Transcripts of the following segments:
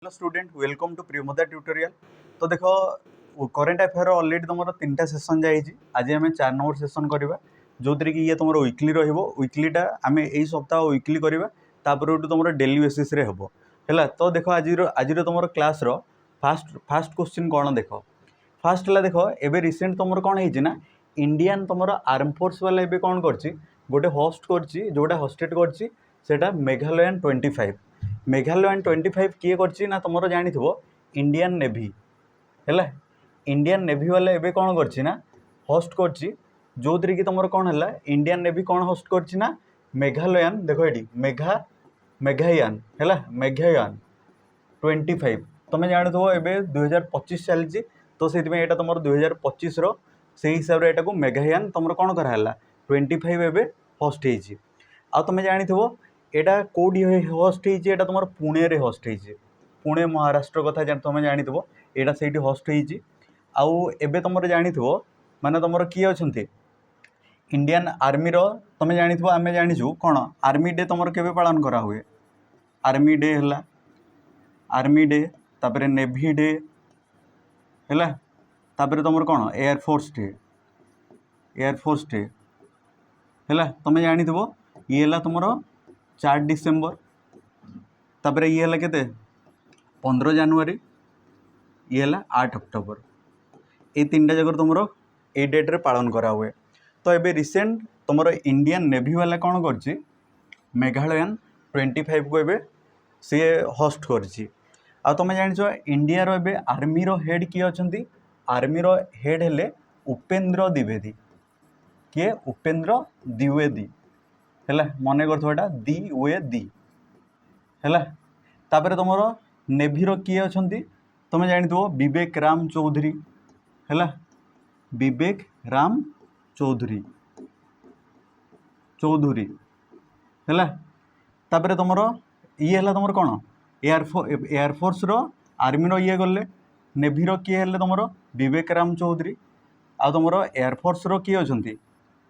Hello student welcome to Priyamoda tutorial. तो देखो current affair already तुम 3टा सेसन जाइए। आज आम 4 नंबर सेसन करवा जो थी कि ये तुम वीकली रीकलीटा आम यही सप्ताह वीकली करवा तापर तुम डेली बेसीस हम है। तो देखो आज तुम क्लास फास्ट फास्ट क्वेश्चन कौन देख फास्ट है। देख एवं रिसेंट तुम कौन है इंडियन तुम आर्म फोर्स वाला एवं कौन कर गोटे होस्ट कर जोटा होस्टेड कर मेघालयन 25 मेघालयन 25 किए कर तुम जानी इंडियन नेवी है। इंडियन नेवी वाला एवं कौन कर होस्ट कर जो थी कि तुम कौन है इंडियन नेवी कौन होस्ट कर मेघालयन देखो ये मेघायान है मेघायान 25 तुम जानी एवं 2025 चलती तो से तुम 2025 से हिसाब से यहाँ मेघायान तुम कौन कराला 25 एवं होस्ट हो तुम जानी यहाँ कौटी होस्ट होता तुम पुणे रे होस्ट हो पुणे महाराष्ट्र कथा तुम जानी यहाँ से होस्ट होवे तुम जानी माने तुम किए अच्छा इंडियन आर्मी तुम जानी आम जाचु कौन आर्मी डे तुम के पालन करा हुए आर्मी डे है आर्मी डे तापर नेवी डे है तापर तुम कौन एयरफोर्स डे है तुम जानी ये है तुम 4 डिसेम्बर तापर ये है के 15 जनवरी ये है 8 अक्टोबर ये 3टा जगह तुम ए डेट रे पालन करा हुए। तो ये रिसेंट तुम इंडियन नेवी वाला कौन कर मेघालयन 25 को एवं सी होस्ट कर तुम जान इंडिया रे आर्मी हेड किए अच्छा आर्मी हेड हेले उपेंद्र द्विवेदी किए उपेंद्र द्विवेदी है मन कर द्विवेदी है। तापर तुम नेभी किए अच्छा तुम जानी विवेक राम चौधरी है विवेक राम चौधरी है। तापर तुम ये है तुम कौन एयरफोर्स आर्मी ये गले नेभी किए है तुम विवेक राम चौधरी आ तुम एयरफोर्स किए अच्छा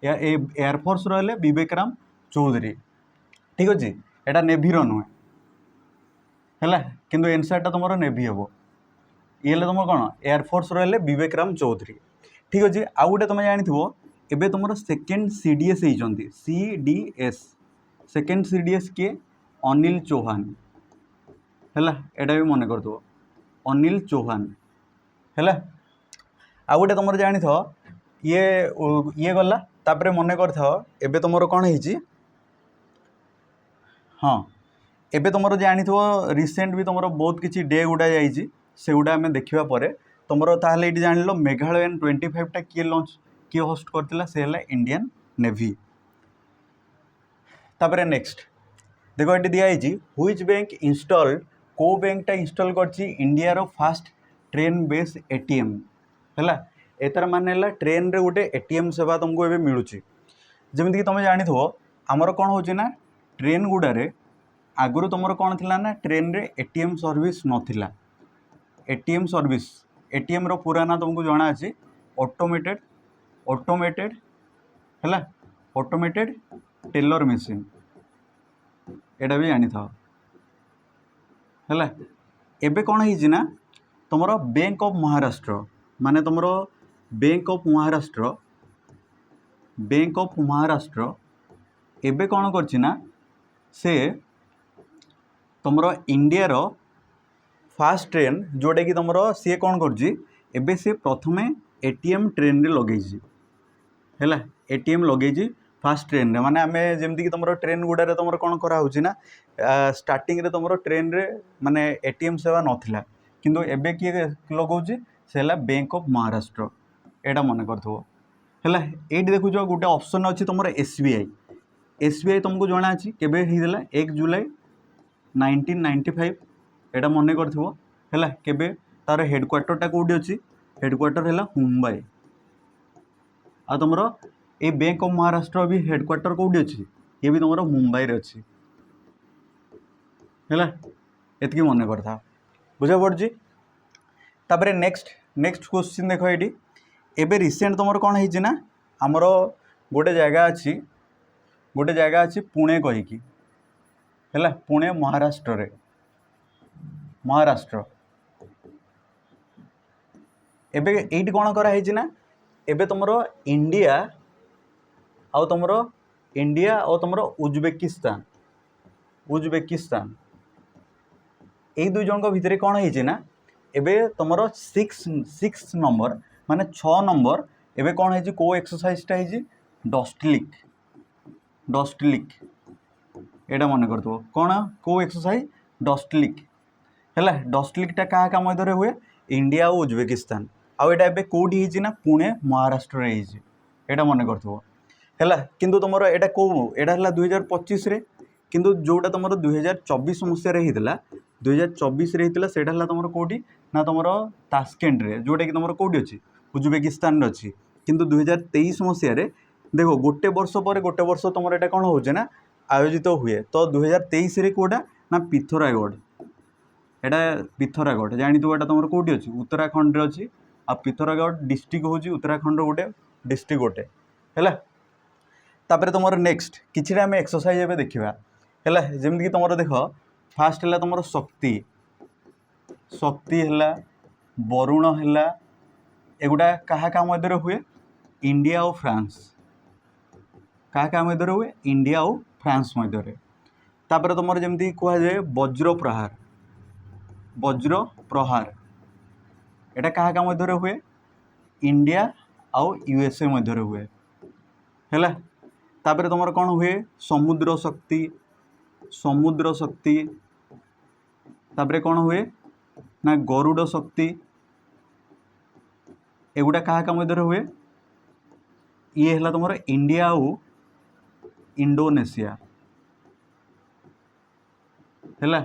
एयरफोर्स रे विवेक राम चौधरी ठीक अच्छे यहाँ नेभी नुहे है किंतु एनसीआर तुम नेभी हम ये तुम कौन एयरफोर्स रे विवेक राम चौधरी ठीक अच्छे आउ गए तुम जानी एवं तुम सेकेंड सीडीएस होती सीडीएस सेकेंड सीडीएस किए अनिल चौहान है यहाँ भी मन कर अनिल चौहान है आउ गए तुम जानी ये गला तापर मन कर तुम कौन है हाँ एबे तुम जानी रिसेंट भी तुम बहुत किसी डे गुड़ा से गुड़ा आम देखा तुम ताल ये जान लो मेघालयन 25टा किए लॉन्च किए होस्ट करता से है इंडियन नेवी। तापर नेक्स्ट देखो ये दिखाई व्हिच बैंक इंस्टॉल्ड को बैंकटा इंस्टॉल कर इंडिया रो फास्ट ट्रेन बेस एटीएम है एतार मान है ट्रेन रे गोटे एटीएम सेवा तुमको ये मिलूँ जमीक तुम जानी आमर कौन हो ट्रेन गुड़ारे आगुरी तुम कौन थी ना ट्रेन रे एटीएम सर्विस नथिला एटीएम सर्विस एटीएम रो पूरा ना तुमको जना अच्छी ऑटोमेटेड ऑटोमेटेड है ऑटोमेटेड टेलर मशीन यहाँ भी जानी था है एबे कौन है तुम बैंक ऑफ महाराष्ट्र माने तुम बैंक ऑफ महाराष्ट्र एबे कौन करना से तुम इंडिया रो फास्ट ट्रेन जोटा कि तुम सी कौन कर सी प्रथमे एटीएम ट्रेन रे लगे है एटीएम लगे फास्ट ट्रेन रे माने आमे जेमती कि तुम ट्रेन गुड़ारे तुम कौन कराऊना स्टार्टिंग रे तुम ट्रेन रे माने एटीएम सेवा नथिला किंतु एबे किए लगाऊँ से है बैंक ऑफ महाराष्ट्र यहाँ मन कर ये देखुच गोटे ऑप्शन अच्छी तुम एसबीआई तुमको जना अच्छी केबे 1 जुलाई 1995 यहाँ मन कर केबे तार हेडक्वार्टरटा कौटी अच्छी हेडक्वार्टर है मुंबई आ तुम ये बैंक ऑफ महाराष्ट्र भी हेडक्वार्टर कौटी अच्छी ये भी तुम मुंबई रे अच्छी है एतकी मन कर बुझा पड़ी। तापर नेक्स्ट क्वेश्चन देख ये एबे रिसेंट तुम कौन है आमर गोटे जगह अच्छी पुणे कहीकि है पुणे महाराष्ट्र रे महाराष्ट्र। एबे एइट कौन कराई ना एबे तुमर इंडिया आउ तुमर इंडिया और तुमर उज्बेकिस्तान उज्बेकिस्तान यही दुई जन भितर कौन है ना एबे तुमर सिक्स नंबर माने 6 नंबर एबे कौन है को एक्सरसाइजटा है डस्टलिक एटा मन कर कौन को एक्सरसाइज डस्टलिक है डस्टलिकटा क्या मध्य हुए इंडिया और उज्बेकिस्तान आउ एटा एबे कोठी है ना पुणे महाराष्ट्र रे एटा मन कर किंतु तुम एटा को एटा 2025 रे किंतु जोटा तुम 2024 मसीह होता 2024 होता से तुम कौटी ना तुम तास्केंट रे जोटा कि तुम कौटी अच्छी उज्बेकिस्तान अच्छी किंतु 2023 मसीह देखो गोटे वर्ष पर गोटे वर्ष तुम एटा कौन हो ना आयोजित हुए तो 2023 रे कोटा ना पिथोरागढ़ एटा पिथोरागढ़ जानी तो तुम कौटी अच्छी उत्तराखंड रे अच्छी आ पिथोरागढ़ डिस्ट्रिक्ट हूँ उत्तराखंड गोटे डिस्ट्रिक्ट गोटे है तापर तुम नेक्स्ट किसी आम एक्सरसाइज एवं देखा है जमीक तुम देख फास्ट है तुम शक्ति शक्ति है वरुण है एगुड़ा क्या मध्य हुए इंडिया और फ्रांस क्या मध्य हुए इंडिया और फ्रांस मध्य तापर तुम जमी कहुए वज्र प्रहार एटा क्या मध्य हुए इंडिया आउ यूएसए मध्य हुए है तापर तुम कौन हुए समुद्र शक्ति तापर कौन हुए ना गरुड़ शक्ति एगुड़ा क्या मध्य हुए ये है तुम इंडिया आउ इंडोनेशिया है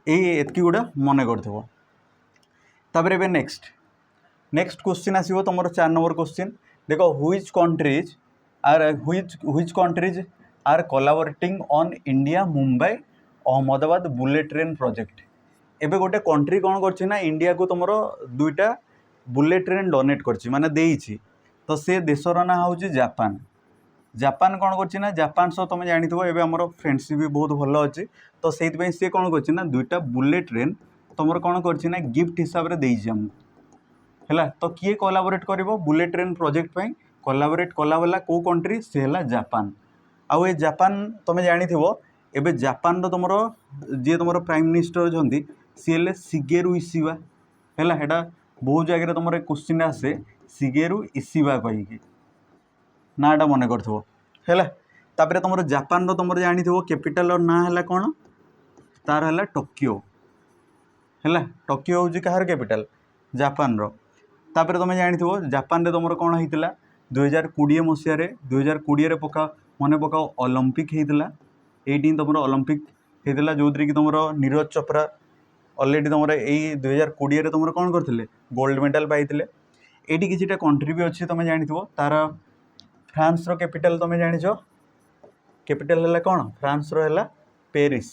एतकी गुड़ा मन कर तापर एबे नेक्स्ट क्वेश्चन आसो तुम 4 नंबर क्वेश्चन देखो which countries are collaborating on India Mumbai Ahmedabad bullet train project एबे गोटे कंट्री कौन कर ना इंडिया को तुम 2टा बुलेट ट्रेन डोनेट कर माने देइछि तो से देशर ना हूँ जापान जापान कौन कर जापान सह तुम जानी एबे हमर फ्रेंडशिप भी बहुत भल अच्छी तो से सी कौन कर 2टा बुलेट ट्रेन तुम कौन कर गिफ्ट हिसाब से देइछि हमको है तो किए कोलाबोरेट कर बुलेट ट्रेन प्रोजेक्ट पे कोलाबोरेट कला को कंट्री से है जापान आउ ए जापान तुम जानी एबे जापान तुम जी तुम प्राइम मिनिस्टर अच्छा सी है शिगेरु इशिबा है बहुत जगह तुम क्वेश्चन आसे शिगेरु इशिबा कहीकि नाटा मन कर तापर तुम जापान तुम जानी कैपिटल ना है कौन तार है टोक्यो है टोक्यो हूँ कहार कैपिटल जापान तापर तुम जानी जापान रे तुम कौन होता 2020 मसीह 2020 पका मन पकाओ ओलंपिक होता ये तुम ओलंपिक होता जो कि तुम नीरज चोपड़ा अलरेडी तुम यही 2020 तुम कौन करते गोल्ड मेडल पाई ये किसी कंट्री भी अच्छी तुम जानी तार फ्रांस रो कैपिटल तुम जानी कैपिटल है कौन फ्रांस रो है पेरिस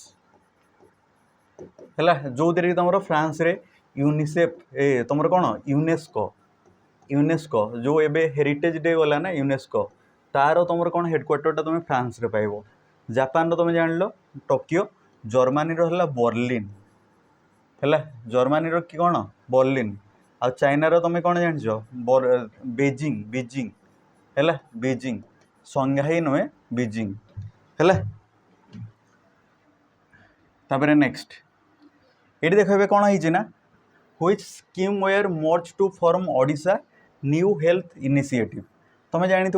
है जो कि तुम फ्रांस रे यूनिसेफ तुम कौन यूनेस्को जो एबे हेरिटेज डे गला ना यूनेस्को तार तुम कौन हेडक्वार्टरटा तुम फ्रांस रे पाइबो जापान तुम जान लो टोक्यो जर्मनी रो है बर्लिन है जर्मनी रो कि कौन बर्लिन आ चाइना रो तुम कौन जान बीजिंग है बीजिंग संघाई नुहे बीजिंग है तापर नेक्स्ट ये देख कौन है ना which scheme were merged to form Odisha new health initiative तुम जानी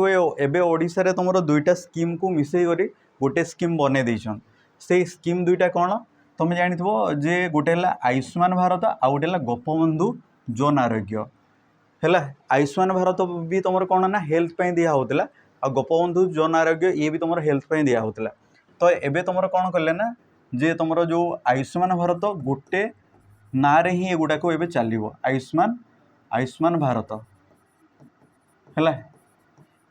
एबे ओडिशा रे तुम 2टा स्कीम को मिसई करी गोटे स्कीम बने देछन से स्कीम 2टा कौन तुम जानी जे गोटे है आयुष्मान भारत आ गोटे है गोपबंधु जन आरोग्य है आयुष्मान भारत भी तुम कौन ना हेल्थ पे दिया होता आ गोपबंधु जन आरोग्य ये भी तुम हेल्थ पे दिया होता तो एबे तुम कौन कले ना जे तुम जो आयुष्मान भारत गोटे ना रे ही एगुड़ा को एबे चलो आयुष्मान भारत है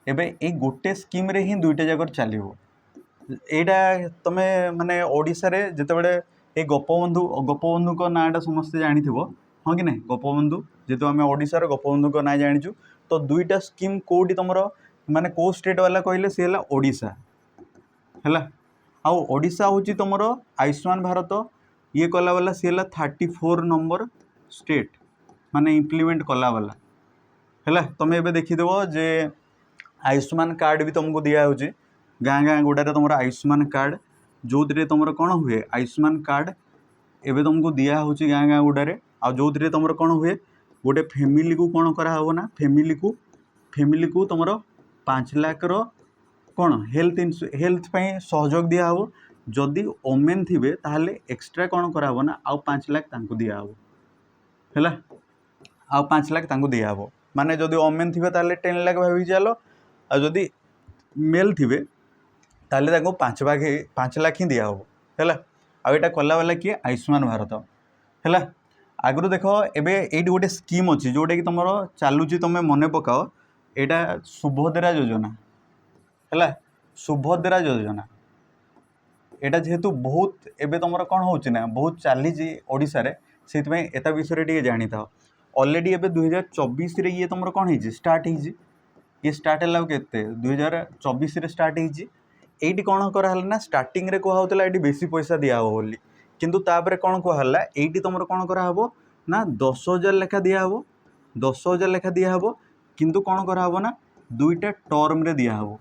एबे ए गोटे स्कीम रे ही 2टा जगह चलो यहाँ तुम माने ओडिशा रे जितेबाला ये गोपबंधु को नाटा समस्ते जानी हाँ कि नहीं गोपबंधु जेहेतु आम ओडिशार गोपबंधु को ना जाचु तो 2टा स्कीम कौटी तुम माने को स्टेट वाला कहले सी है ओडिशा है आउ ओडिशा हूँ तुम आयुष्मान भारत ये कला वाला सी है 34 नंबर स्टेट माने इम्प्लीमेंट कला वाला है। तुम ये देखीदेव जे आयुष्मान कार्ड भी तुमको दिया हो गाँ गाँ गुड़ारे तुम आयुष्मान कार्ड जो तुम कौन हुए आयुष्मान कार्ड एवं तुमको दिया हो गाँ गाँ गुड़ारे आ जो तुम कौन हुए गोटे फैमिली को कौन करा ना फैमिली को तुम 5 लाख रो कौन हेल्थ सहयोग दिया हो जदि ओमेन थिबे ताहले एक्स्ट्रा कौन करा ना आउ 5 लाख तांको दिया हो है आउ 5 लाख तांको दिया हो माने जदि ओमेन थिबे ताहले 10 लाख भाभी चलो आ जदि मेल थिबे ताहले तांको 5 लाख ही दिया हो है आ एटा कला वाला किए आयुष्मान भारत है। आगु देख एबे एटी गोटे स्कीम अच्छी जोटा कि तुम चलुची तुम मन पकाओ यहाँ सुभद्रा योजना है सुभद्रा योजना यहाँ जेहेतु बहुत एबे तुम कौन हो बहुत चली ओडिशा रे से एता विषय टे जानी था ऑलरेडी एबे 2024 रे ये तुम कौन है स्टार्ट है ये स्टार्ट है के 2024 रे स्टार्ट है ये कौन कराला ना स्टार्टिंग रे कहला ये बेसी पैसा दिया हो बोली किंतु तापर कौन कहला ये तुम कौन कराहब ना 10,000 लेखा दिहब 10,000 लेखा दिहब किंतु कौन कराहब ना 2टा टर्म रे दिहब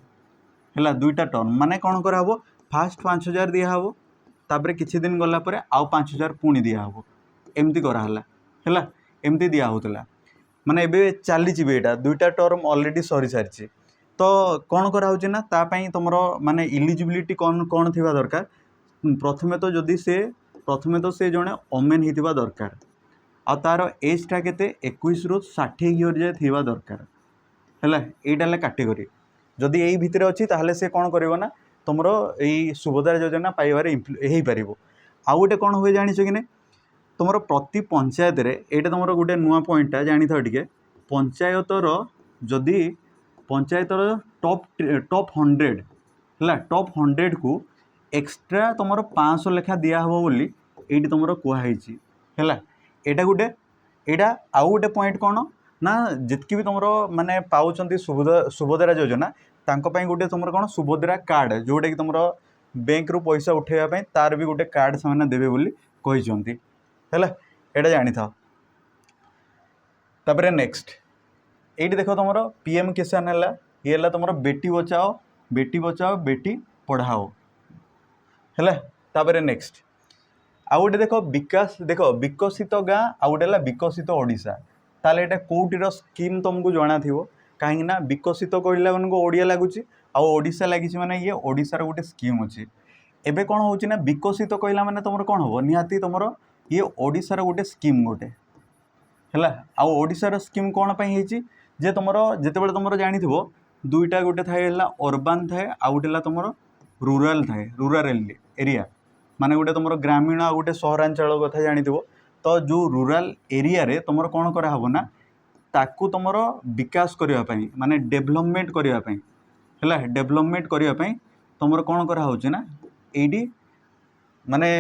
है 2टा टर्म माने कौन कराहब फास्ट 5,000 दिहब तापर किछि दिन गला परे आउ 5,000 पुणी दिहब एमती कराला है एमती दिया होतला माने एबे चली बेटा 2टा टर्म ऑलरेडी सरी सारी तो कौन कराउछि ना तापाई तुमर माने इलिजिबिलिटी कौन कौन थिबा दरकार प्रथमे तो से जने ओमेन हिथिबा दरकार आ तार एजटा केते 21 रु 60 इयर जाए थिबा दरकार है एटा कैटेगरी जदि यही भितर अच्छी ताहले से कौन करिवो ना तुमरो एई सुभद्रा योजना पाइबारे हेई परिबो। आ गोटे कौन हुए जानिछ कि नहीं तुमर प्रति पंचायत रे एटा तुमर गोटे नुआ पॉइंटा जानी था टिके पंचायतर जदि पंचायतर टॉप 100 है टॉप 100 को एक्स्ट्रा तुमर 500 लेखा दिया हबो बोली एटी तुमर कुहाई है एटा गोटे एटा आउ गोटे पॉइंट कौन ना जितकी भी तुम माने पाउचंती सुभद्रा योजना तांको पई गोटे तुम कौन सुभद्रा कार्ड जोटा कि तुम बैंक रु पैसा उठेवा तार भी गोटे कार्ड से देवे बोली कहिसंती है एटा जानी था। तापर नेक्स्ट ये देख तुम पीएम किसान है ये है तुम बेटी बचाओ बेटी पढ़ाओ है। तापर नेक्स्ट आउ गोटे देख विकसित गाँ आउ गोटे विकसित ओडिशा ताले एटा कोउटीर स्कीम तुमको जाना थी कहीं ना विकसित कहला मन को ओडिया लगुच आशा लगी माने ये ओडिशार गोटे स्कीम अच्छी एबे कौन हो विकसित कहला माने तुम कौन हम निहाती तुम ये ओडिशार गोटे स्कीम गोटे है आउ ओडिशार स्कीम कौन पाई जे तुम जितेबाला तुम जानी 2टा गोटे थाए अर्बान थाए आउ गोटे तुम रूराल थाए रूराल एरिया माने गोटे तुम ग्रामीण आ गोटे सहरांचल कथा जानी तो जो रूराल एरिया रे तुम कौन कराहब ना ताकू तुम विकास करने माने डेभलपमेंट करने है डेभलपमेंट करने तुम कौन कराऊँ ना ये माने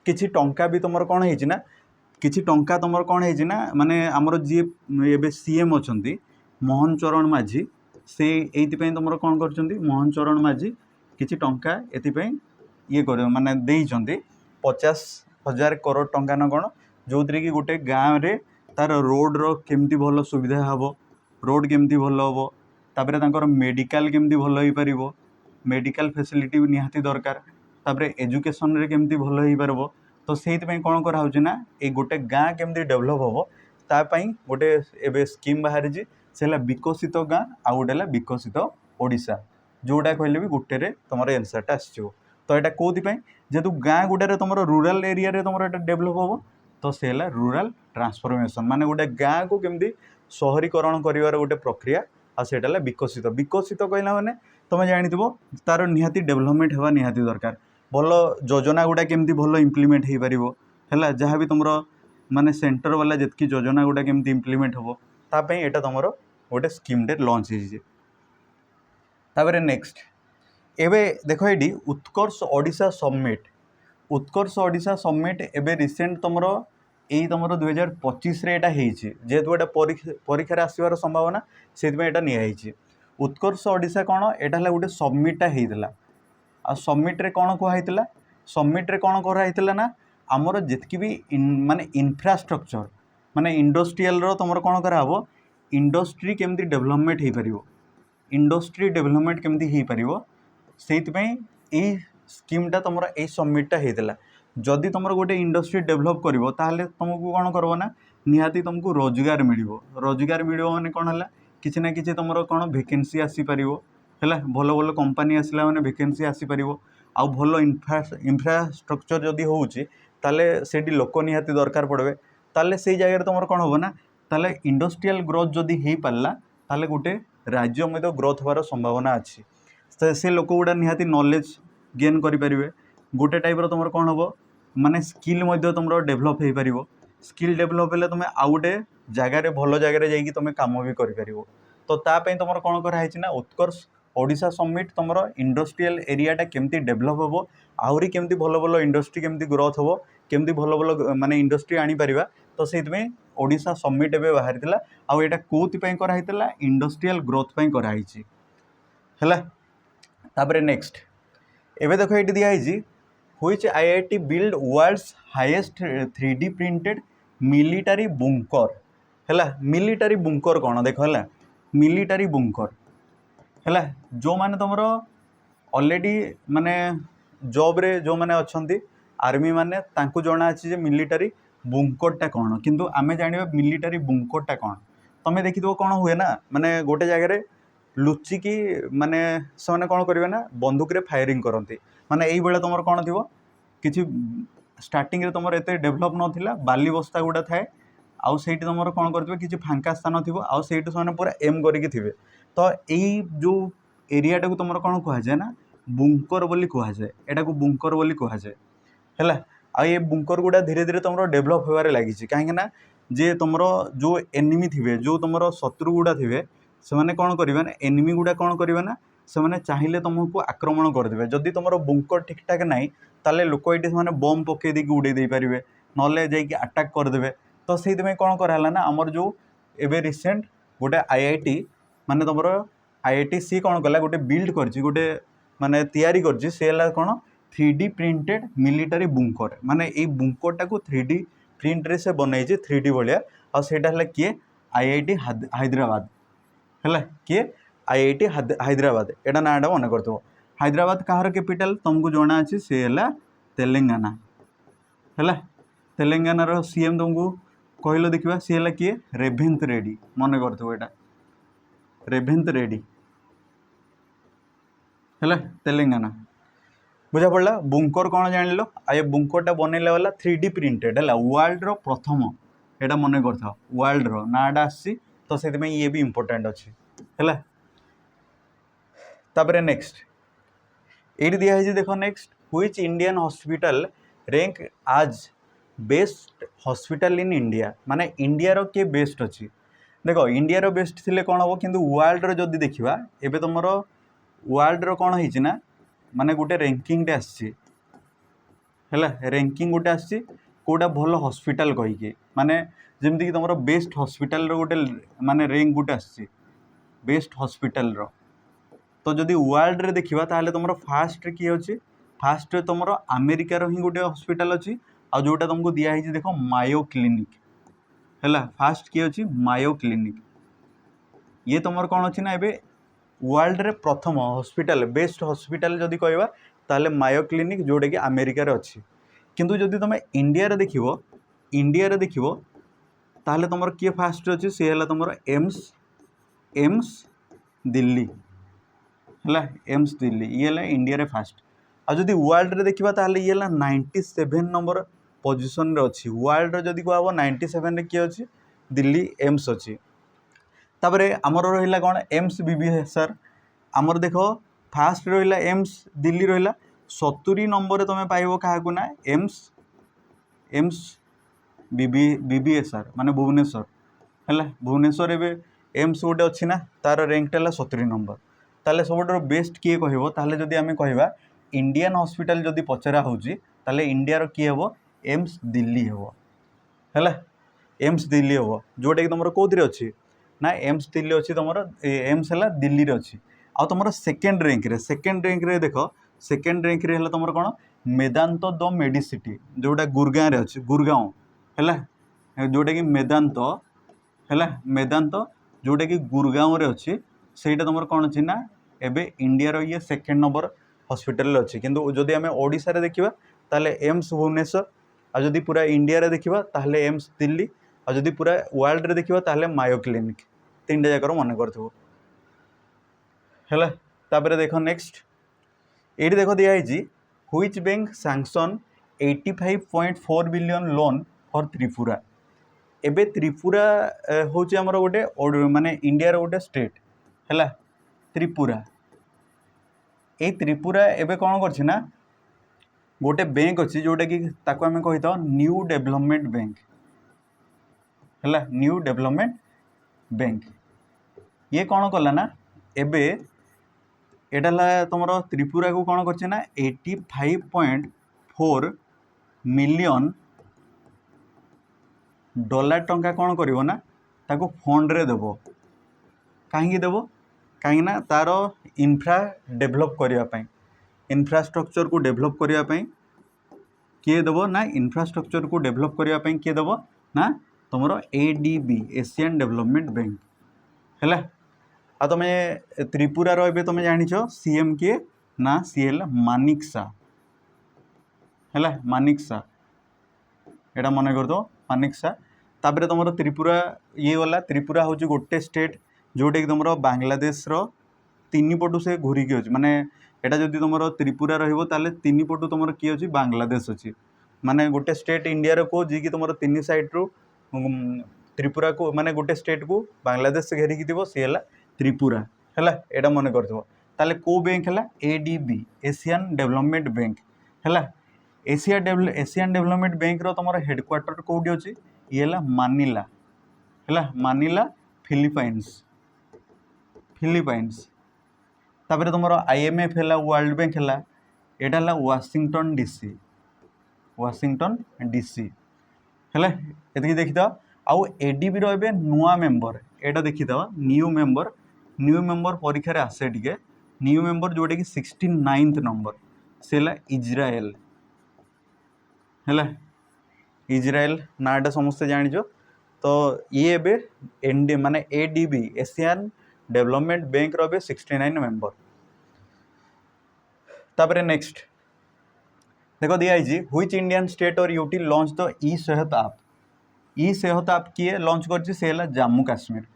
किछि टंका भी तुम कौन है ना किछि टंका तुम कौन है ना माने आमर जी एबे सीएम अछंती मोहन चरण माझी से ये तुम कौन कर मोहन चरण माझी किछि टंका एथिपाई ये कर माने देइछंती 50,000 करोड़ टंका न कौन जो कि गोटे गाँव रे तार रोड रो केमती भल सुविधा हम रोड केमती भल हम तापर तांकर मेडिकल केमती भल हो पारिबो मेडिकल फैसिलिटी भी निहाती दरकार तापर एजुकेशन रे केमती भल हो पारबो तो सेइथि कौन कराउछि ना ए गोटे गाँ केमती डेभलप हम तापाई गोटे एबे स्कीम बाहरी से विकसित गाँ आ गोटे विकसित ओडिशा जोटा कहले भी गोटे रे तुम एनसरटा आसो तो यहाँ कौन जेहेतु गाँ गुड़ारे तुम रूराल एरिया रे तुम डेभलप हम तो से रूराल ट्रांसफॉर्मेशन माने गोटे गाँ को केमती शहरीकरण कर गोटे प्रक्रिया आ सेटा विकसित विकसित कहला माने तुम जानी तार निहाती डेभलपमेंट होगा निहाती दरकार भल योजना गुड़ा केमती भल इम्प्लीमेंट हो पार है जहाँ भी तुम माने सेंटर वाला जितकी योजना गुड़ा केमती इम्प्लीमेंट हम तापाई एटा तुम गोटे स्कीम टे लॉन्च होपर नेक्स्ट एबे देख ये उत्कर्ष ओडिशा समिट एबे रिसेंट तुम यही तुम 2025 रे एटा हेइछि जेहेतु एटा परीक्षा आसबार संभावना से निहाई उत्कर्ष ओडिशा कौन एटा गोटे समिटा होता आ समिट रे कौन कहला समिट रे कौन कराइला ना आमर जितकी भी माने इनफ्रास्ट्रक्चर माने इंडस्ट्रियल तुम कौन कराव इंडस्ट्री केमती डेवलपमेंट हो पार इंडस्ट्री डेवलपमेंट केमती हो पार से स्कीमटा तुम ये सबमिटटा होता जदि तुम गोटे इंडस्ट्री डेवलप कर तुमको कौन करव ना निहाती तुमको रोजगार मिल रोजगार मिल माने कौन है किसी ना कि तुम कौन वैकेंसी आसीपर है भल भल कंपनी आसला मैंने वैकेंसी आसीपर आउ भल इंफ्रास्ट्रक्चर जदि होते से लोक निहाती दरकार पड़े ताले से जगह तुम कौन हम ना ताले इंडस्ट्रियल ग्रोथ जदि हो पारा ताले गोटे राज्य में ग्रोथ होवार संभावना अच्छी से लोक गुड़ा निहाती नॉलेज गेन करें गोटे टाइप तुम कौन हम माने स्किल तुम डेभलप हो पार स्किल डेभलप है तुम आउ गोटे जगार भल जगार जा तुम कम भी कर तो तापाई तुम कौन कराई ना उत्कर्ष ओडिशा समिट तुम इंडस्ट्रियल एरियाटा केमती डेभलप हम आहरी केमती भल भल इंडस्ट्री केमती ग्रोथ हम केमती भल भल माने इंडस्ट्री आनीपर तो से ओडिशा समिट एवं बाहरी आउ यहाँ कौन कराई इंडस्ट्रियल ग्रोथ कराई है नेक्स्ट एवं देख ये दिखाई which IIT build world's highest 3D printed military bunker है मिलिटारी बुंकर कौन देख है मिलिटारी बुंकर है जो माने तुम ऑलरेडी माने जॉब रे जो माने अच्छी आर्मी माने तांको जना अच्छी मिलिटारी बुंकरटा कौन किंतु आमे जानिबा मिलिटारी बुंकरटा कौन तमें देखिथो कौन हुए ना माने गोटे जगह लुचिकी माने से कौन करेंगे ना बंदूक रे फायरिंग करती माने यही बेला तुम कौन थी किसी स्टार्टिंग तुम एत डेभलप नाला बाली बस्ता गुड़ा थाए आउ से तुम कौन कर किसी फांका स्थान थी आउ से पूरा एम करके थे तो यही जो एरियाटा को तुम कौन कहुए ना बुंकर बोली कहुए एटा को बुंकर बोली कहुए है आ ये बुंकर गुड़ा धीरे धीरे तुम डेभलप होबार लगी कहीं जे तुम जो एनिमी थे जो तुम शत्रु गुड़ा थे से मैंने कौन करेंगे ना एनिमी गुड़ा कौन करेंगे ना से मैंने चाहिए तुमको आक्रमण करदे जदि तुम बुंकर ठीक ठाक ना ताले लोक ये बम पकई देकी उड़े दे पारे ना जा आटाक करदे तो से कौन कराला ना आमर जो एवं रिसेंट गोटे आईआईटी माने तुम आईआईटी सी कौन कला गोटे बिल्ड कर गोटे माने तैयारी कर कौन 3D प्रिंटेड मिलिटारी बुंकर माने ये बुंकरटा को 3D प्रिंट रे से बनई 3D भाया आटा किए आईआईटी हैदराबाद है किए आईआईटी हैदराबाद एटा नाटा मन कर हैदराबाद कहार कैपिटल तुमको जना अच्छी सी है तेलंगाना है तेलंगानार सीएम तुमको कहल देखा सी है किए रेवेंत रेड्डी मन कर रेवेंत रेड्डी है तेलंगाना बुझा पड़ा बुंकर कौन जान लो आ ये बुंकरटा बनैला वाला 3D प्रिंटेड है वर्ल्ड रो प्रथम एटा मन कर वर्ल्ड रो नाटा आसी तो से ये भी इम्पोर्टेंट अच्छी है तापर नेक्स्ट ये दिखाई देख next which Indian hospital rank आज बेस्ट हॉस्पिटल इन इंडिया माने इंडिया रो के बेस्ट अच्छी देख इंडिया रो बेस्ट थिले कौन हम किंतु वर्ल्ड रो जदि देखिबा एबे तुमर वर्ल्ड रो कौन होइछि ना माने गोटे रैंकिंगटे आसी रैंकिंग गोटे आसी कोटा भल हॉस्पिटल कहीकि माने जमती कि तुम बेस्ट हॉस्पिटल रो गोटे माने रैंक गोटे आसी बेस्ट हॉस्पिटल रो तो जदि वर्ल्ड रे देखिबा ताले तुम फास्ट किए अच्छी फास्ट तुम अमेरिकार ही गोटे हॉस्पिटल अच्छी आ जोटा तुमको दिखाई देख मायो क्लिनिक है फास्ट किए अच्छी मायो क्लिनिक ये तुम कौन अच्छी ना एबे वर्ल्ड रे प्रथम हॉस्पिटल बेस्ट हॉस्पिटल जदि कहबा ताले मायो क्लिनिक जोटा कि अमेरिका रे अच्छी किंतु जदि तुम इंडिया रे देखिबो ताले तुम किए फास्ट अच्छी सी है तुम एम्स दिल्ली है एम्स दिल्ली ये है इंडिया रे फास्ट आ जदि वर्ल्ड रे देखिबा ताले ये 97 नंबर पोजीशन रे अच्छी वर्ल्ड रे जदि कहबो 97 रे किए अच्छी दिल्ली एम्स अच्छी तापर आमर रहा कौन एम्स बीबीएसआर आमर देख फास्ट रहा एम्स दिल्ली रहा 70 नंबर तुम पाइब क्या ना एम्स एम्स बीबीएसआर माने भुवनेश्वर है भुवनेश्वर एवं एम्स गोटे अच्छी ना तार रैंकटा है 70 नंबर ताले सब बेस्ट किए कह ताले जदि आमे कहबा इंडियन हॉस्पिटल जदि पचरा होची ताले इंडिया किए हम एम्स दिल्ली है एम्स दिल्ली हम जोटा कि तुम कौन अच्छी ना एम्स दिल्ली अच्छी तुम एम्स है दिल्ली रे अच्छी आ तुम सेकेंड रैंक रे देख सेकेंड रैंक रे तुम कौन मेदांत द मेडिसिटी जोटा गुरगाँव रे अच्छे गुरगाँव है जोटा कि मेदांत है मेदांत जोटा कि गुरगाँव रे अच्छी सहीटा तुम कौन अच्छी ना एबे इंडिया ये सेकेंड नंबर हॉस्पिटल अच्छी किंतु जदि आम ओडिशा रे देखिबा ताले एम्स भुवनेश्वर आ जदि पूरा इंडिया रे देखिबा ताले एम्स दिल्ली आ जदि पूरा वर्ल्ड रे देखिबा ताले मायो क्लिनिक तीन जगह मन करथबो है। तापर देख नेक्स्ट ये देख दिखाई which bank sanction 85.4 billion loan for Tripura. एबे त्रिपुरा हूँ आमर गोटे माने इंडिया गोटे स्टेट है त्रिपुरा ये त्रिपुरा एबे कौन करछि ना गोटे बैंक अच्छी जोटा कि ताको आमे कहि था न्यू डेवलपमेंट बैंक है न्यू डेवलपमेंट बैंक ये कौन कला ना एबे एटा तुम त्रिपुरा को कौन करछि ना 85.4 मिलियन डॉलर टंका कौन करिवो ना ताको फंड रे देबो कहीं देबो कहीं ना तार इन्फ्रा डेवलप करिया पई इन्फ्रास्ट्रक्चर को डेवलप करिया पई किए देबो ना इन्फ्रास्ट्रक्चर को डेवलप करिया पई किए देबो ना तुमरो एडीबी एशियन डेवलपमेंट बैंक है। आ तुम त्रिपुरा रे तुम जानिछ सीएम किए ना सीएल मानिक सा है मानिक सा एटा मन कर दो मानिक सा। तापर तुम त्रिपुरा ये गला त्रिपुरा हूँ गोटे स्टेट जोटा कि तुम बांग्लादेश तीन पटू से घूरिकी अच्छी माने एटा जदि तुम त्रिपुरा रहिबो ताले तीन पटू तुम किए अच्छी बांग्लादेश अच्छी माने गोटे स्टेट इंडिया रो को जी कि तुम तीन साइड रू त्रिपुरा को माने गोटे स्टेट को बांग्लादेश से घेरिकी थी सी है त्रिपुरा है एटा मन कर ताले को बैंक है एडीबी एशियन डेवलपमेंट बैंक है एशियन डेवलपमेंट बैंक रो तुम हेडक्वार्टर कौटी अच्छी ये है मानिला है मानिला फिलीपाइंस तापर तुम आईएमएफ है वर्ल्ड बैंक है यहाँ है वाशिंगटन डीसी है ये देखी था आउ एडीबी रो एबे नुआ मेंबर एटा देखी था न्यू मेंबर परीक्षा रे आसे टिके न्यू मेंबर जोटा कि 69th नंबर से इज्राएल है इज्राएल नाटा समस्ते जानिछ तो ये एबे एनडी माने एडीबी एशियन डेवलपमेंट बैंक रो 69 मेंबर। तापर नेक्स्ट देखो दिखाई व्हिच इंडियन स्टेट और यूटी लॉन्च द ई सेहत ऐप किए लॉन्च करछि से है जम्मू काश्मीर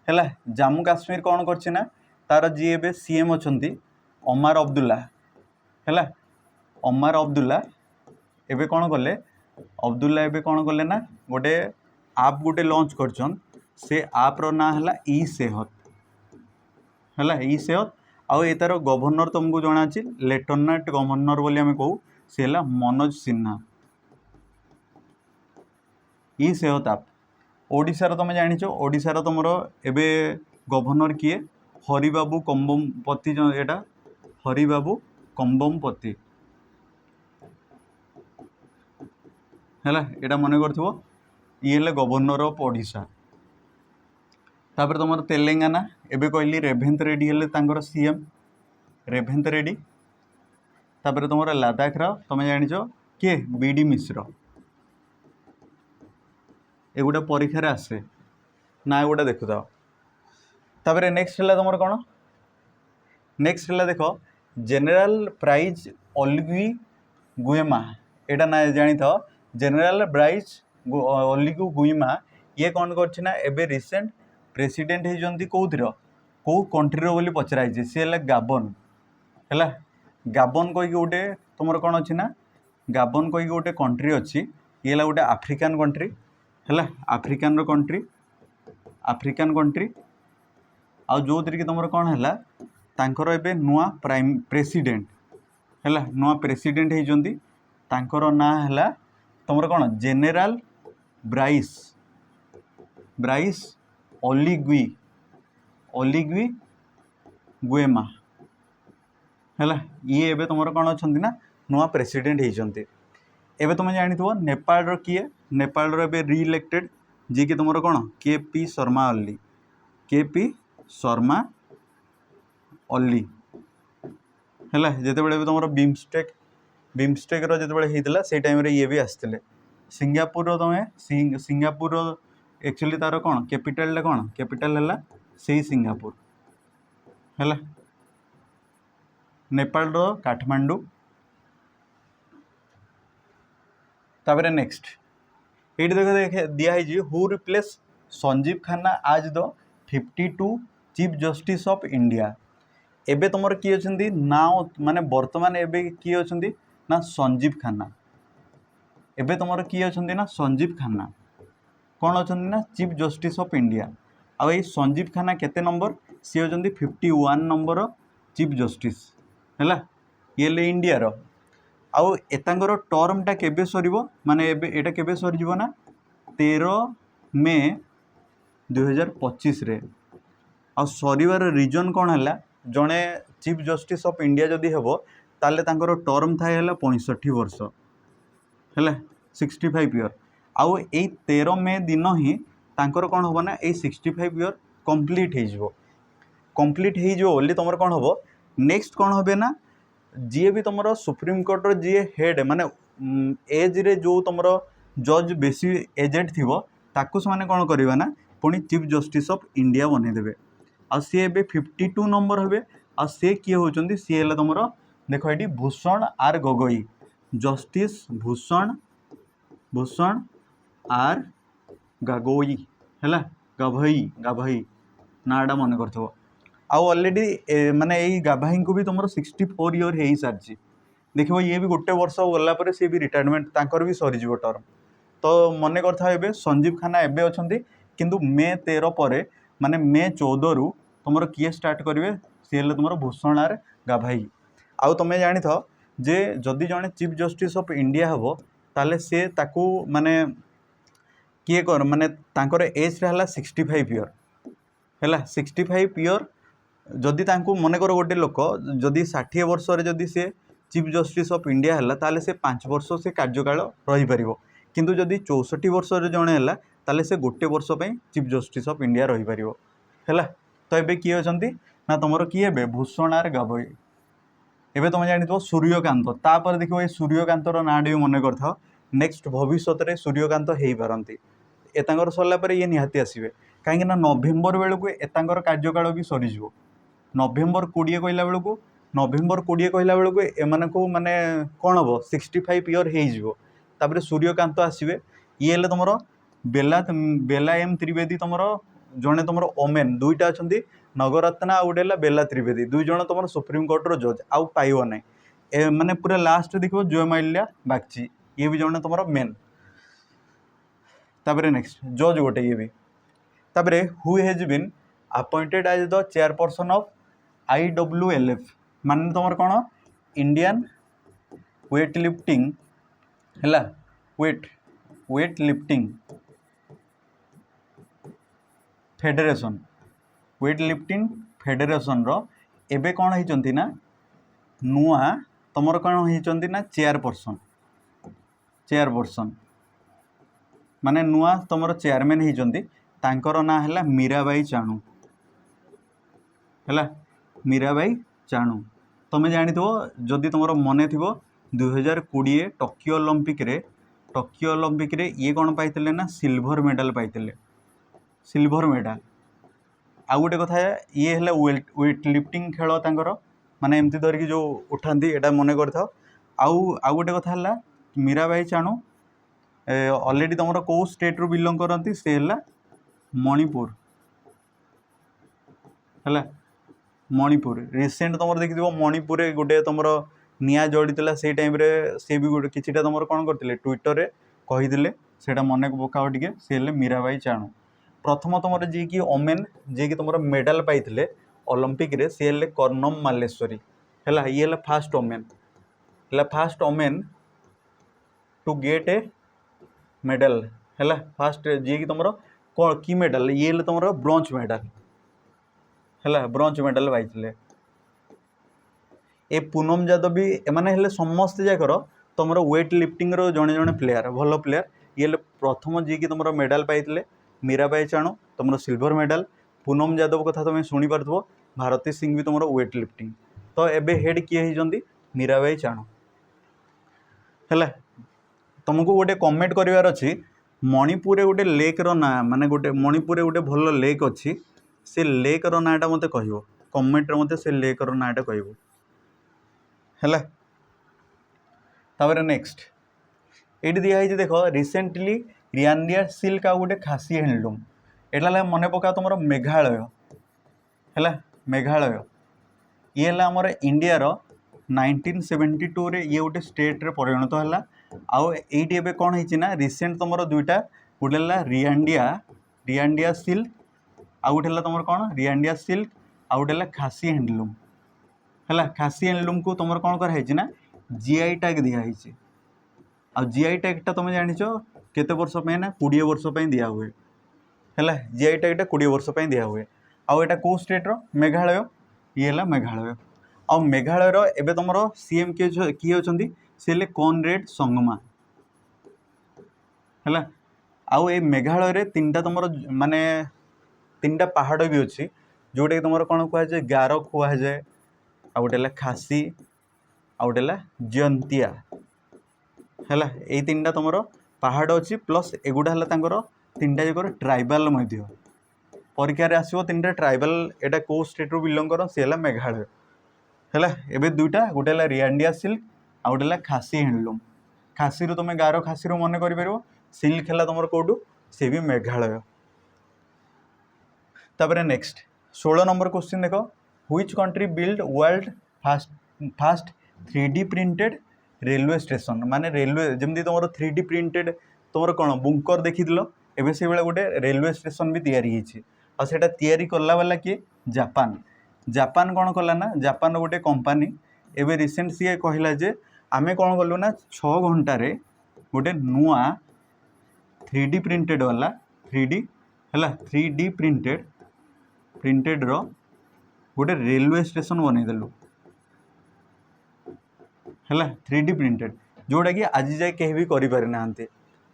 है जम्मू काश्मीर कौन करछि ना तार जी एबे सीएम अछंती ओमर अब्दुल्ला है ओमर अब्दुल्ला एबे कौन कले अब्दुल्ला एबे कौन कले ना गोटे आप गोटे लॉन्च करछन से आप रो ना है ई सेहत है ई सेहत आउ ए तार गवर्नर तुमको जना अछि लेफ्टिनेंट गवर्नर बोली आमे कहू से है मनोज सिन्हा ई सेहत आप ओडिशार तुम जानिछ ओडिशार तुम एबे गवर्नर किए हरिबाबू कंबमपति एटा हरिबाबू कंबमपति है एटा मन कर ये गवर्नर ऑफ ओडिशा। तापर तुम तेलंगाना एबे कहली रेवेंत रेड्डी है सीएम रेवेंत रेड्डी। तापर तुम लद्दाख तुम जानिछ किए बीडी मिश्र एगुटा परीक्षा रे आसे ना एगुटा देखु था। तापर नेक्स्ट है तुम कौन नेक्स्ट है देख जनरल प्राइज ओलिगी गुएमा एटा ना जानी था जनरल प्राइज ओलिगी गुएमा ये कौन करना एबे रिसेंट प्रेसिडेंट होती कौर कौ कंट्री बोली पचराई सी है गाबन है गाबन कहीकि गोटे तुम कौन अच्छी ना गाबन कहीकि गोटे कंट्री अच्छी ये है गोटे आफ्रिकान कंट्री है आफ्रिकान कंट्री आ जो थी तुम कौन है तांकर एबे नुआ प्राइम प्रेसिडेंट है नुआ प्रेसिडेंट होती तांकर ना है तुम कौन जेनेराल ब्राइस ओलिगी गुएमा है ये एबे तुम कौन अच्छा ना नुआ प्रेसिडेंट होती। एबे तुम जानी नेपाल किए नेपाल रे रिइलेक्टेड जी कि तुम कौन केपी शर्मा ओली है जिते बड़े तुम बिमस्टेक बिमस्टेक जो होता से टाइम ये भी आसते सिंगापुर तुम सिंगापुर एक्चुअली तार कौन कैपिटल कौन कैपिटल है से सिंगापुर है नेपाल काठमांडू तापर नेक्स्ट ये देख दिखाई हु रिप्लेस संजीव खन्ना आज the 52 chief justice of India एबे तुम किए अच्छी नाउ माने वर्तमान एबे किए अच्छी ना संजीव खन्ना एबे तुम किए अच्छी ना संजीव खन्ना कौन अच्छा ना चीफ जस्टिस ऑफ इंडिया आ संजीव खन्ना केते नंबर सी होती 51 नंबर चीफ जस्टिस है ये इंडिया रो आउ एतांगर टर्मटा केबे सरीबो माने एबे एटा केबे सरीजिवो ना 13 मे 2025 रे आ सरीवार रीजन कौन है जड़े चीफ जस्टिस ऑफ इंडिया जदि हेबो ताले तांकर टर्म थाए है 65 वर्ष है 65 इयर आउ ए 13 मे दिन ही तांकर कौन होबो ना ए 65 इयर कंप्लीट हो कंप्लीट हो बोली तुम कौन हम नेक्स्ट कौन होबे ना जी भी तुम सुप्रीम कोर्टर जी हेड माने एज रे जो तुम जज बेसी एजेड थी ताकू से कौन करवा ना पुणी चीफ जस्टिस ऑफ इंडिया बनईदेवे आ सी ए 52 नंबर हे आ सी किए होती सी है तुम देख ये Bhushan R Gavai justice Bhushan R Gavai है गभई गभई नाटा मन कर ऑलरेडी माने यही गाभाई को भी तुम 64 इयर हो सारी देख ये भी गोटे वर्ष गलापर सी भी रिटायरमेंट तांकर भी सरीज टर्म तो मन कर संजीव खन्ना एबे अच्छा किंतु मे 13 पर माने मे 14 रु तुम किए स्टार्ट करेंगे सी है तुम भूषण आर गाभाई आउ तुम्हें जानी था जे जदि जड़े चीफ जस्टिस ऑफ इंडिया हम ताले से ताकू माने किए कर माने तांकर एज रे हला 65 इयर है 65 इयर जदि तांकू मन कर गोटे लोक जदि 60 वर्ष जदि से चीफ जस्टिस ऑफ इंडिया है ताले से 5 वर्ष से कार्यकाल रही पारिबो किंतु जदि 64 वर्ष जड़े है ताले से गोटे वर्ष पे चीफ जस्टिस ऑफ इंडिया रही पारिबो है तो ये किए अच्छा ना तुम किए भूषण आर गवई एबे तुम जानी सूर्यकांत तापर देखो ये सूर्यकांतर नाँ भी मन कर नेक्स्ट भविष्य में सूर्यकांत हो पारती एतांगर सरला ये निहाती आसवे कहीं नवेम्बर बेलू एतांगर कार्यकाल भी सरीज नवेम्बर 20 कहला बेलू नवेम्बर 20 कहला बेलू एम को माने कौन हम 65 इयर हो सूर्यकांत आसवे ये तुम बेला एम त्रिवेदी तुम जड़े तुम ओमेन दुईटा अच्छा नगरत्ना आ गोटे बेला त्रिवेदी दुई जन तुम सुप्रीम कोर्टर जज आउ पाइब ना माने पूरा लास्ट देखो जयमाल्या बागची ये भी जड़े तुम मेन तापर नेक्स्ट जज गोटे ये भी तापर who has been appointed as the chairperson of IWLF मान तुम कौन इंडियन वेट लिफ्टिंग है weight lifting federation weight lifting federation रो एबे कौन होती ना नुआ तुम कौन होती ना चेयरपर्सन माने नुआ तुम चेयरमैन होती तांकर ना है मीराबाई चाणू है मीराबाई चाणू तुम्हें जानी जदि तुम मन थी 2020 टोक्यो ओलंपिक रे ये कौन पाई ना सिल्वर मेडल पाई सिल्वर मेडल आ गोटे कथा ये है वेट लिफ्टिंग खेल तांकर माने एमती धरिकी जो उठाती एटा मन कर आउ गोटे कथा है मीराबाई चाणू ऑलरेडी तुम कौ स्टेट रू बिलोंग करती से है मणिपुर है मणिपुर रिसेंट तुम देखी मणिपुर गोटे तुम निआ जड़ी से टाइम से भी गोटे किसी तुम कौन करते ट्विटर रे कही से मन पकाओ टे सी मीराबाई चाणू प्रथम तुम जी कि ओमेन जी कि तुम मेडल पाई ओलंपिक रे सी है कर्णम मालेश्वरी है ये first woman to get a medal है फास्ट जी कि तुम कौन की मेडल ये तुम ब्रोंज मेडल है ब्रोंज मेडल पाई ए पूनम यादव भी एमाने हेले समस्त जाकर तुम वेट लिफ्टिंग रो जड़े जड़े प्लेयर भल प्लेयर ये प्रथम जी कि तुम मेडल पाई मीराबाई चाणू तुम सिल्वर मेडल पूनम यादव कथा तुम शुणी पार्थ भारती सिंह भी तुम वेट लिफ्टिंग तो एबे हेड किए होती मीराबाई चाणू है तुमको गोटे कमेंट करार अच्छी मणिपुर गोटे लेक्र ना माने गोटे मणिपुर गोटे भल लेक अच्छी से लेक्र नाटा मत कह कमेंट मत से लेक्र नाटा कहला नेक्स्ट ये दिखाई देख रिसेंटली रियानिया सिल्क आ गोटे खासी हैंडलूम एटा मन पका तुम मेघालय है मेघालय ये आमर इंडिया 1972 रे ये गोटे स्टेट रे परिणत है आउ ये कौन है रिसेंट तुम दुईटा गोटे रियानिया सिल्क आ गोटे तुम कौन रियानिया सिल्क आ गोटे खासी हैंडलूम है खासी हैंडलूम को तुम कौन कराई जीआई टैग दिखाई आ जीआई टैगटा तुम जानिच केते वर्ष ना 20 वर्ष दिया हुए है जीआई टैगटा 20 वर्ष दिया हुए आउ एटा को स्टेट रो मेघालय ये है मेघालय आ मेघालय एबे तुम सीएम किए अच्छा सी कॉनरेड संगमा है आउ ए मेघालय रे तीनटा तुम माने तीनटा पहाड़ भी अच्छी जोटा कि तुम कौन कहुए गारो कहुए आ गोटे खासी आ गोटे जयंतिया है ये तीनटा तुम पहाड़ अच्छी प्लस एगुड़ा है तीनटा जाकर ट्राइबाल परीक्षा आसो तीनटा ट्राइबाल एटा को स्टेट रू बिलंग कर सी है मेघालय है एबे दुईटा गोटे है रियानिया सिल्क आ गोटे खासी हैंडलूम खासी रू तुम गारो खासी मन कर सिल्क है तुम कौटू सी भी मेघालय तापर नेक्स्ट 16 नंबर क्वेश्चन देख which country build world fast 3D printed railway station माने रेलवे जमी तुम 3D प्रिंटेड तुम कौन बुंकर देखिल एवं से गोटे रेलवे स्टेशन भी तैयारी कला वाला किए जापान जापान कौन कला ना जापान गोटे कंपनी एवं रिसेंट सी कहला जे आमे कौन कलु ना 6 घंटे गोटे नुआ 3D प्रिंटेड वाला 3D प्रिंटेड रो गोटे रेलवे स्टेशन बनईदेलु है 3D प्रिंटेड जोटा कि आज जाए कहीं भी करें ना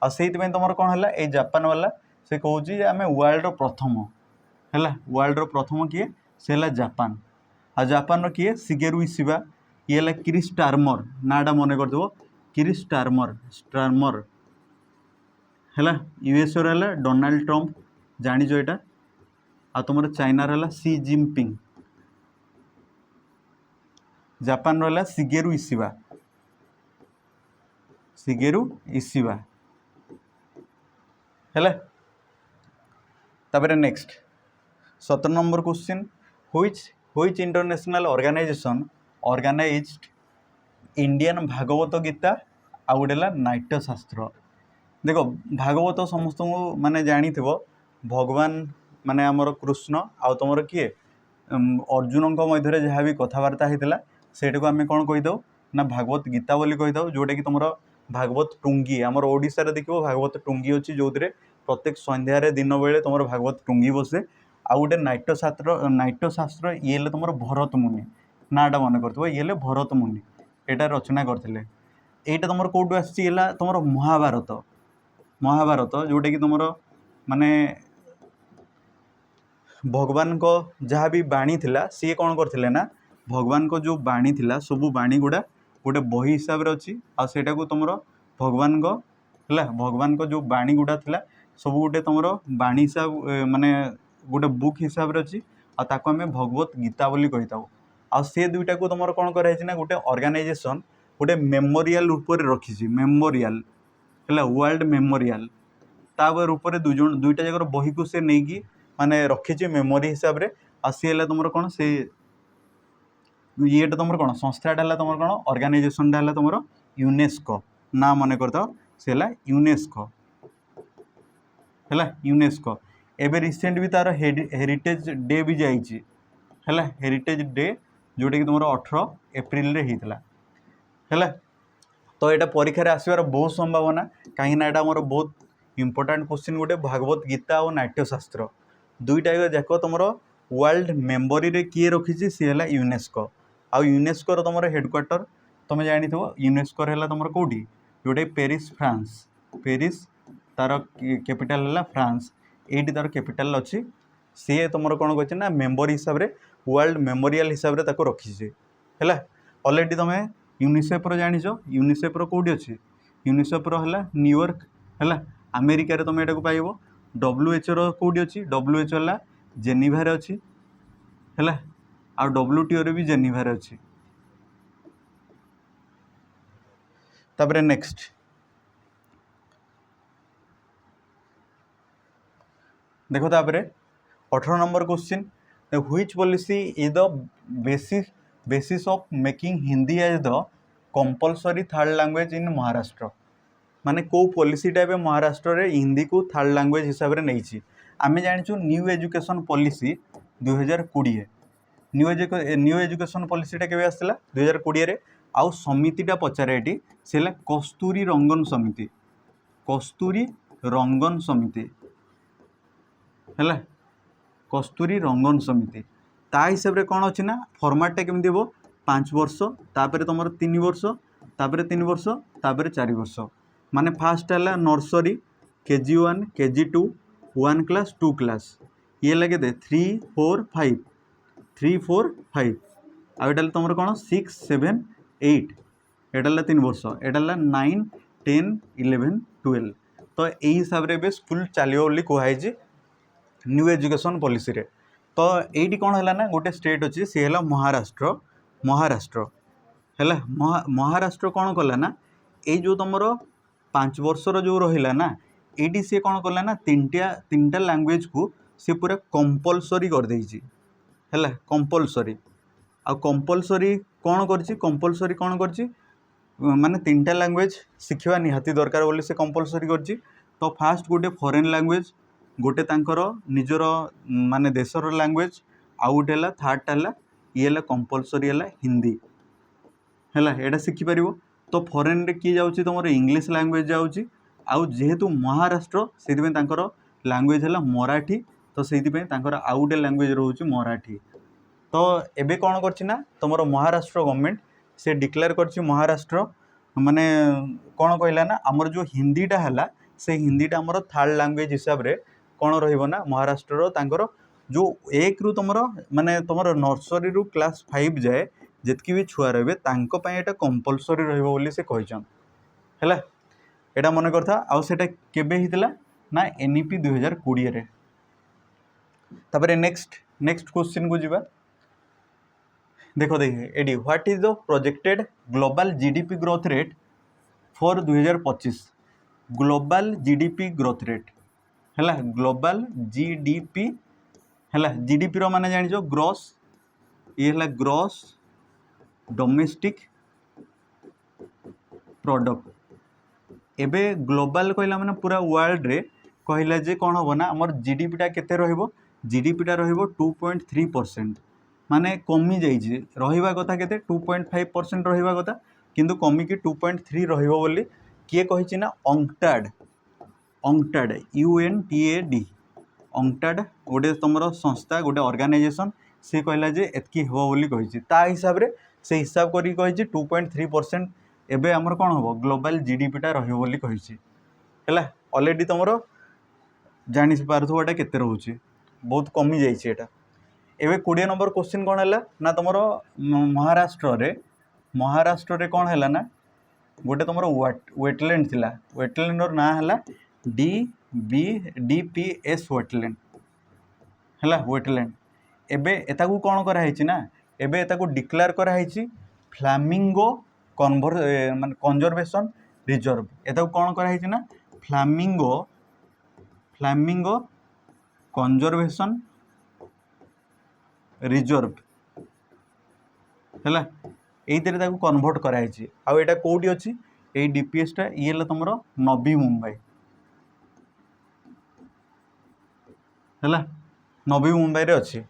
से तुम कौन है ये जापान वाला से कहे आम वर्ल्ड प्रथम है वर्ल्ड प्रथम किए से है जापान आ जापान किए शिगेरु इशिबा ये है क्रिस टार्मर नाटा मन कर क्रिस टार्मर है यूएस है डोनाल्ड ट्रम्प जानिच यहाँ आ तुम चाइना है सी जिनपिंग जापान रहा शिगेरु इशिबा है तापर next 17 number question which international organisation organised Indian Bhagavad Gita आ गोटे नाट्य शास्त्र देख भागवत समस्त माने जानी भगवान माने आमर कृष्ण आ तुम किए अर्जुन मध्य जहाँ भी कथबार्ता होता से आम कौन कहीदे ना भागवत गीता बोली कहीदे जोटा कि तुम भागवत टुंगी आमर ओडिशा रे देखिबो भागवत टुंगी अच्छी जो प्रत्येक संध्यारे दिन बेले तुम भागवत टुंगी बसे आ गोटे नाट्य शास्त्र ये तुम भरत मुनि नाटा मन कर ये भरत मुनि यहाँ रचना करते यहाँ तुम कौटू आसला तुम महाभारत जोटा कि तुम माने भगवान को जहाँ भी बाणी थिला सी कौन करथिले ना भगवान को जो बाणी थिला सबू बाणी गुड़ा गोटे बही हिसाब से अच्छी आटा को तुम भगवान को है भगवान को जो बाणी गुड़ा थिला सब गोटे तुम बाणी हिसाब माने गोटे बुक हिसाब से अच्छी आम भगवत गीता बोली कही था आ से दुईटा को तुम कौन कराई ना गोटे ऑर्गेनाइजेशन गोटे मेमोरियल रूप में रखी मेमोरियल है वर्ल्ड मेमोरियल तापर ऊपर दुईटा जाकर बही को से नहीं कि माने रखी मेमोरी हिसाब से आसी है तुम कौन से ये तुम कौन संस्थाटा है तुम कौन ऑर्गेनाइजेशनटा है तुम यूनेस्को ना मन कर से यूनेस्को है यूनेस्को एवं रिसेंट भी तार हेरिटेज डे भी जाइए है हेरिटेज डे जोटा कि तुम 18 एप्रिल होता है तो यहाँ परीक्षा आसबार बहुत संभावना कहीं यहाँ मोर बहुत इंपोर्टाट क्वेश्चन गोटे भागवत गीता और नाट्यशास्त्र दुईटा जाक तुम वर्ल्ड मेमोरी रे किए रखी सी है यूनेस्को आ यूनेस्को तुम हेडक्वार्टर तुम जानी यूनेस्को है तुम कौटी जोटा पेरिस फ्रांस पेरिस तार कैपिटल है फ्रांस ये तार कैपिटल अच्छी सी तुम कौन कर मेमोरी हिसाब से वर्ल्ड मेमोरियल हिसाब से रखी है ऑलरेडी तुम यूनिसेफ रो जानिछ यूनिसेफ रो कोडी अछि यूनिसेफ रो हला न्यूयॉर्क हला अमेरिका रे तुम एटा को पाइबो डब्ल्यूएचओ रो कोडी अछि डब्ल्यूएचओ हला जेनेवा रे अछि हला आ डब्ल्यूटीओ रे भी जेनेवा रे अछि तापरे नेक्स्ट देखो तापरे 18 number question which policy is the basis of making Hindi as the compulsory third language in Maharashtra माने को पॉलिसीटा ए महाराष्ट्र रे हिंदी को थर्ड लैंग्वेज हिसाब रे नैछि आमे जानिछु new education policy 2020 new education पॉलिसीटा केबे आसला 2020 रे आउ समितिटा पचारे एटी सेला कस्तूरी रंगन समिति हैला कस्तूरी रंगन समिति ता हिसाब रे कौन अच्छी ना फॉर्मेटा केमती हो 5 वर्ष तापर तुम 3 वर्ष तापर 3 वर्ष तापर 4 वर्ष माने फास्ट है nursery KG1 KG2 1 class 2 class ये लगे दे 3 4 5 3 4 5 आटा तुम कौन 6 7 8 एटा 3 वर्ष एटा 9 10 11 12 तो यही हिसाब रे स्कूल चलो बोली कहुई न्यू एजुकेशन पॉलिसी रे तो ये कौन है ना गोटे स्टेट अच्छी सी है महाराष्ट्र है महाराष्ट्र कौन कला ना ये जो तुम 5 वर्षर जो रहा ना ये सी कौन कला ना तीन टा लैंग्वेज को सी पूरा कंपलसरी कर देइछि है कंपलसरी आ कंपलसरी कौन कर माने 3 टा लैंग्वेज शिखा निहाती दरकार बोली से कंपलसरी कर तो फास्ट गोटे फॉरेन लैंग्वेज गोटे तांकर निजर माने देशर लैंग्वेज आउ गोटे है थर्ड है ये है कंपलसरी है हिंदी है एटा शिखिपर तो फॉरेन रे किए जाऊँगी तुम इंग्लिश लैंग्वेज जाऊँगी आउ जेहेतु महाराष्ट्र से लैंग्वेज है मराठी तो से आउ गोटे लैंग्वेज रोचे मराठी तो एबे कौन करना तुम महाराष्ट्र गवर्नमेंट से डिक्लेयर कर महाराष्ट्र माने कौन कहला ना आमर जो हिंदीटा है से हिंदीटा आमर थर्ड लैंग्वेज हिसाब रे कौन रहा महाराष्ट्र तांकर जो 1 रु तुम माने तुम नर्सरी रु क्लास 5 जाए जितकी भी छुआ रहे तांको कंपलसरी रही से कहचन है एटा मन करता आउ सेटा केबे हितला ना NEP 2020 रे तापरे नेक्स्ट क्वेश्चन को जीवा देखो एडी what is the projected global GDP growth rate for 2025 global GDP growth rate है ग्लोबल GDP है GDP रो माने जानिजो ग्रॉस ये है ग्रॉस डोमेस्टिक प्रोडक्ट एबे ग्लोबल कहला माने पूरा वर्ल्ड रे कहला जे कौन हम ना आमर GDP टा केते रहिबो GDP टा रहिबो 2.3% माने कमी जाइए रहिबा कथा केते 2.5% रहिबा कथा किंतु कमी की 2.3 रहिबो बोली किए कहिछि ना अंक्टाड UNTAD अंक्टाड गोटे तुम संस्था गोटे ऑर्गेनाइजेशन से कहला जे एतकी हेबो बोली कहिछि ता हिसाब रे से हिसाब करी कहिछि 2.3% एबे हमर कोन होबो ग्लोबल GDP टा रहिबो बोली कहिछि हैला ऑलरेडी तुम जानि पारथोटा केते रहउछि बहुत कमी जाइछि एटा एबे 20 नंबर क्वेश्चन कौन है ना तुम महाराष्ट्र रे कौन है ना गोटे तुम वेटलैंड थिला वेटलैंड ना है DPS वेटलैंड है वेटलैंड एबे एता को कौन कराई ना एबे एता को डिक्लेयर कराई फ्लामिंगो माने कंजर्वेशन रिजर्व एता को कौन कराई ना फ्लामिंगो कंजर्वेशन रिजर्व है ये कन्वर्ट कराई आउ एटा कोडी अच्छी ये DPS टा ये तुम नवी मुंबई है नवी मुंबई रे अच्छी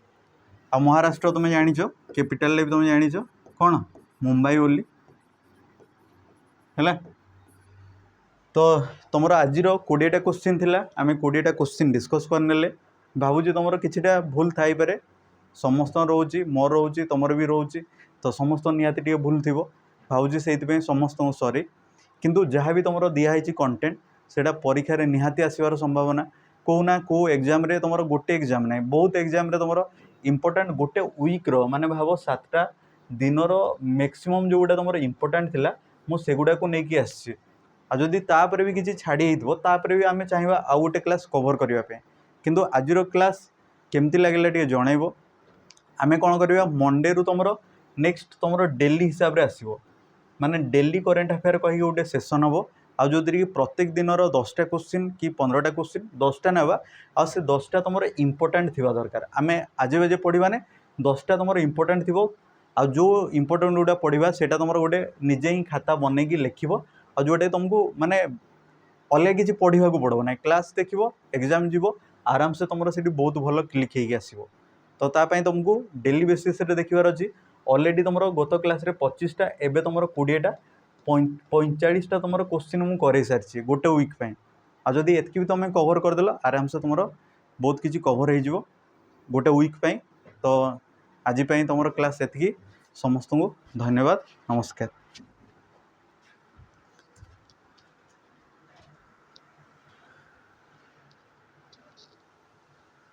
आ महाराष्ट्र तुम जानिच कैपिटल भी तुम जानिच कौन मुंबई बोली है तो तुम आज 20टा क्वेश्चन थिला आमे 20टा क्वेश्चन डिस्कस करने भावुँ तुम किछिटा भूल थाई पारे समस्त रोचे मोर रोचे तुम भी रोचे तो समस्त निहाती टे भूल थी भावुँ से समस्त सॉरी किंतु जहाँ भी तुम दिखाई कंटेंट से परीक्षा रे निहाती आसबार संभावना को ना को एग्जाम तुम गोटे एग्जाम ना बहुत एग्जाम तुम इंपोर्टेंट गोटे वीक रो माने भाव 7टा दिनर मैक्सिमम जो गुड़ा तुम इंपोर्टाट थिला मु सेगुड़ा को लेकिन आसी आ जदि तापर भी किसी छाड़ी होतापर भी आम चाहिए आउ गोटे क्लास कवर करने किंतु आजिर क्लास केमती लगे टे जनइब आम कौन करवा मंडे रु तुम नेक्स्ट तुम डेली हिसाब से आसो माने डेली करेन्ट अफेयर कहीं गोटे सेसन हम आ जो कि प्रत्येक दिन 10टा क्वेश्चन कि 15टा क्वेश्चन 10टा ना आ से 10टा तुम इंपोर्टाट थी दरकार आम आजे बाजे पढ़ा ने 10टा तुम इंपोर्टाट थी आ जो इंपोर्टाट जोटा पढ़ा से तुम गोटे निजे ही खाता बनईकि लिख आ जोटा तुमको माने अलग किसी पढ़ा पड़ो ना क्लास देख एग्जाम जीव आराम से तुम से बहुत भल क्लिक होगी आसो तो तापाई तुमको डेली बेसीस देखार अच्छी अलरेडी तुम गत क्लास 25टा एवं तुम 20टा 45टा तुम क्वेश्चन मुझे कर सारी गोटे वीक आ जदि एतकी भी तुम कवर करदेल आराम से तुम बहुत किसी कवर हो गोटे वीक तो आज तुम क्लास एतकी समस्त को धन्यवाद नमस्कार।